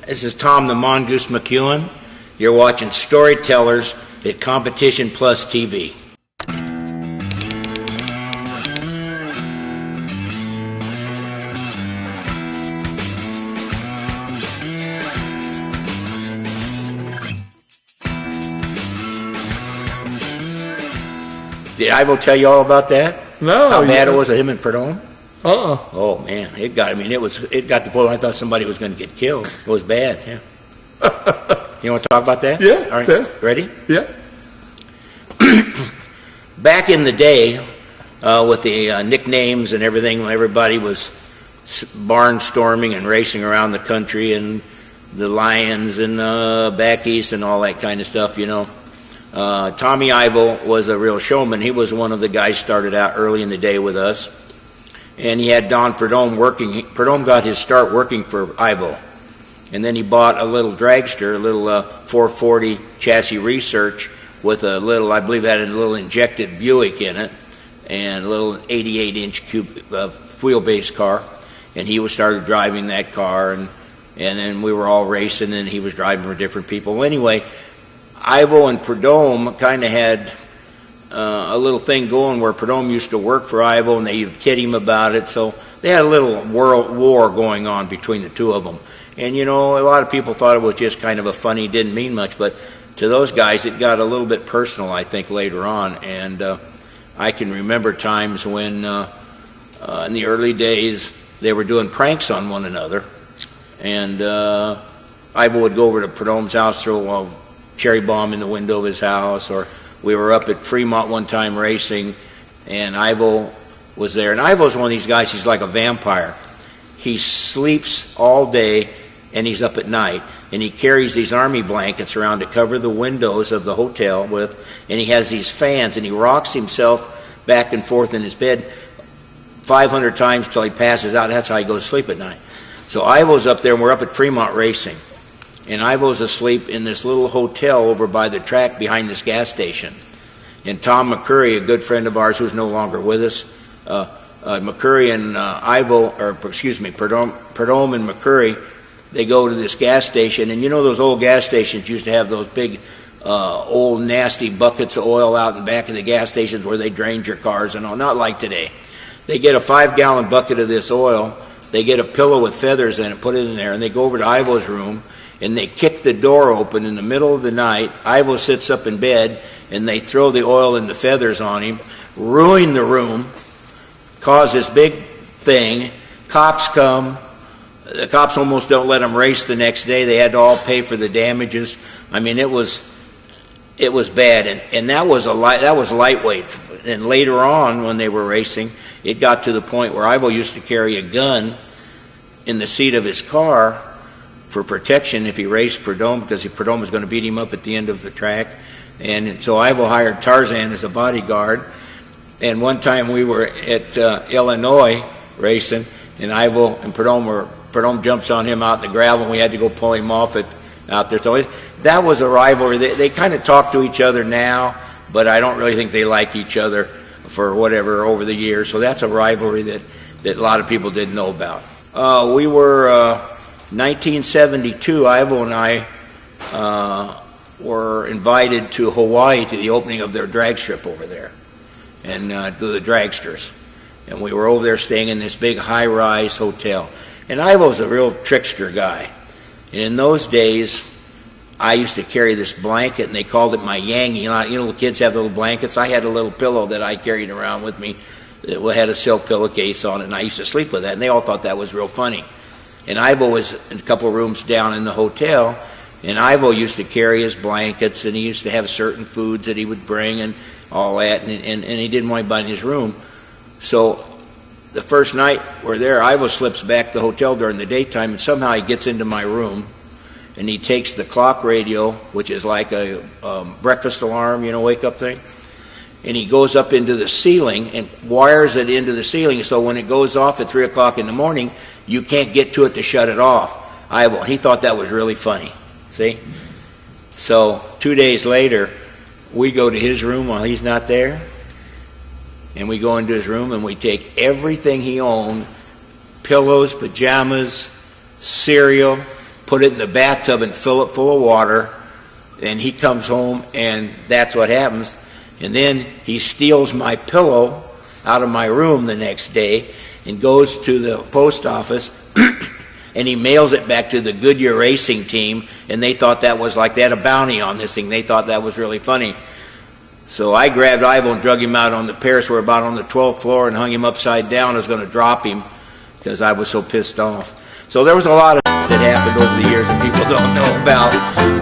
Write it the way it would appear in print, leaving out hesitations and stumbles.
This is Tom the Mongoose McEwen. You're watching Storytellers at Competition Plus TV. Did Ivo tell you all about that? No. How bad it was with him and Perdome? Oh man, it got to the point where I thought somebody was going to get killed. It was bad. Yeah. You want to talk about that? Yeah. All right. Yeah. Ready? Yeah. Back in the day, with the nicknames and everything, when everybody was barnstorming and racing around the country, and the Lions and back east and all that kind of stuff, you know. Tommy Ivo was a real showman. He was one of the guys started out early in the day with us. And he had Don Perdome working. Perdome got his start working for Ivo. And then he bought a little dragster, a little 440 chassis research with a little, I believe it had a little injected Buick in it, and a little 88-inch wheelbase car. And he started driving that car, and then we were all racing, and he was driving for different people. Well, anyway, Ivo and Perdome kind of had a little thing going where Perdome used to work for Ivo, and they would kid him about it. So they had a little world war going on between the two of them. And, you know, a lot of people thought it was just kind of a funny, didn't mean much. But to those guys, it got a little bit personal, I think, later on. And I can remember times when, in the early days, they were doing pranks on one another. And Ivo would go over to Perdome's house, throw a cherry bomb in the window of his house, or we were up at Fremont one time racing, and Ivo was there. And Ivo's one of these guys, he's like a vampire. He sleeps all day, and he's up at night. And he carries these army blankets around to cover the windows of the hotel with, and he has these fans, and he rocks himself back and forth in his bed 500 times till he passes out. That's how he goes to sleep at night. So Ivo's up there, and we're up at Fremont racing. And Ivo's asleep in this little hotel over by the track behind this gas station. And Tom McCurry, a good friend of ours who's no longer with us, McCurry and Perdome and McCurry, they go to this gas station. And you know those old gas stations used to have those big, old nasty buckets of oil out in back of the gas stations where they drained your cars and all. Not like today. They get a 5-gallon bucket of this oil. They get a pillow with feathers in it, put it in there, and they go over to Ivo's room. And they kick the door open in the middle of the night. Ivo sits up in bed, and they throw the oil and the feathers on him, ruin the room, cause this big thing. Cops come. The cops almost don't let them race the next day. They had to all pay for the damages. I mean, it was bad, and that was lightweight. And later on, when they were racing, it got to the point where Ivo used to carry a gun in the seat of his car for protection if he raced Perdome, because Perdome was going to beat him up at the end of the track. And so Ivo hired Tarzan as a bodyguard. And one time we were at Illinois racing, and Ivo and Perdome jumps on him out in the gravel, and we had to go pull him off out there. So that was a rivalry. They kind of talk to each other now, but I don't really think they like each other for whatever over the years. So that's a rivalry that a lot of people didn't know about. We were 1972, Ivo and I were invited to Hawaii to the opening of their drag strip over there, and to the dragsters. And we were over there staying in this big high-rise hotel. And Ivo's a real trickster guy. And in those days, I used to carry this blanket, and they called it my Yangi. You know, the kids have little blankets. I had a little pillow that I carried around with me that had a silk pillowcase on it, and I used to sleep with that. And they all thought that was real funny. And Ivo was in a couple of rooms down in the hotel, and Ivo used to carry his blankets, and he used to have certain foods that he would bring and all that, and he didn't want anybody in his room. So the first night we're there, Ivo slips back to the hotel during the daytime, and somehow he gets into my room, and he takes the clock radio, which is like a breakfast alarm, you know, wake-up thing, and he goes up into the ceiling and wires it into the ceiling, so when it goes off at 3 o'clock in the morning, you can't get to it to shut it off. Ivo, he thought that was really funny. See? So 2 days later, we go to his room while he's not there, and we go into his room and we take everything he owned, pillows, pajamas, cereal, put it in the bathtub and fill it full of water, and he comes home, and that's what happens. And then he steals my pillow out of my room the next day and goes to the post office and he mails it back to the Goodyear racing team, and they thought that was like they had a bounty on this thing. They thought that was really funny. So I grabbed Ivo and drug him out on the Paris. We're about on the 12th floor and hung him upside down. I was going to drop him because I was so pissed off. So there was a lot of that happened over the years that people don't know about.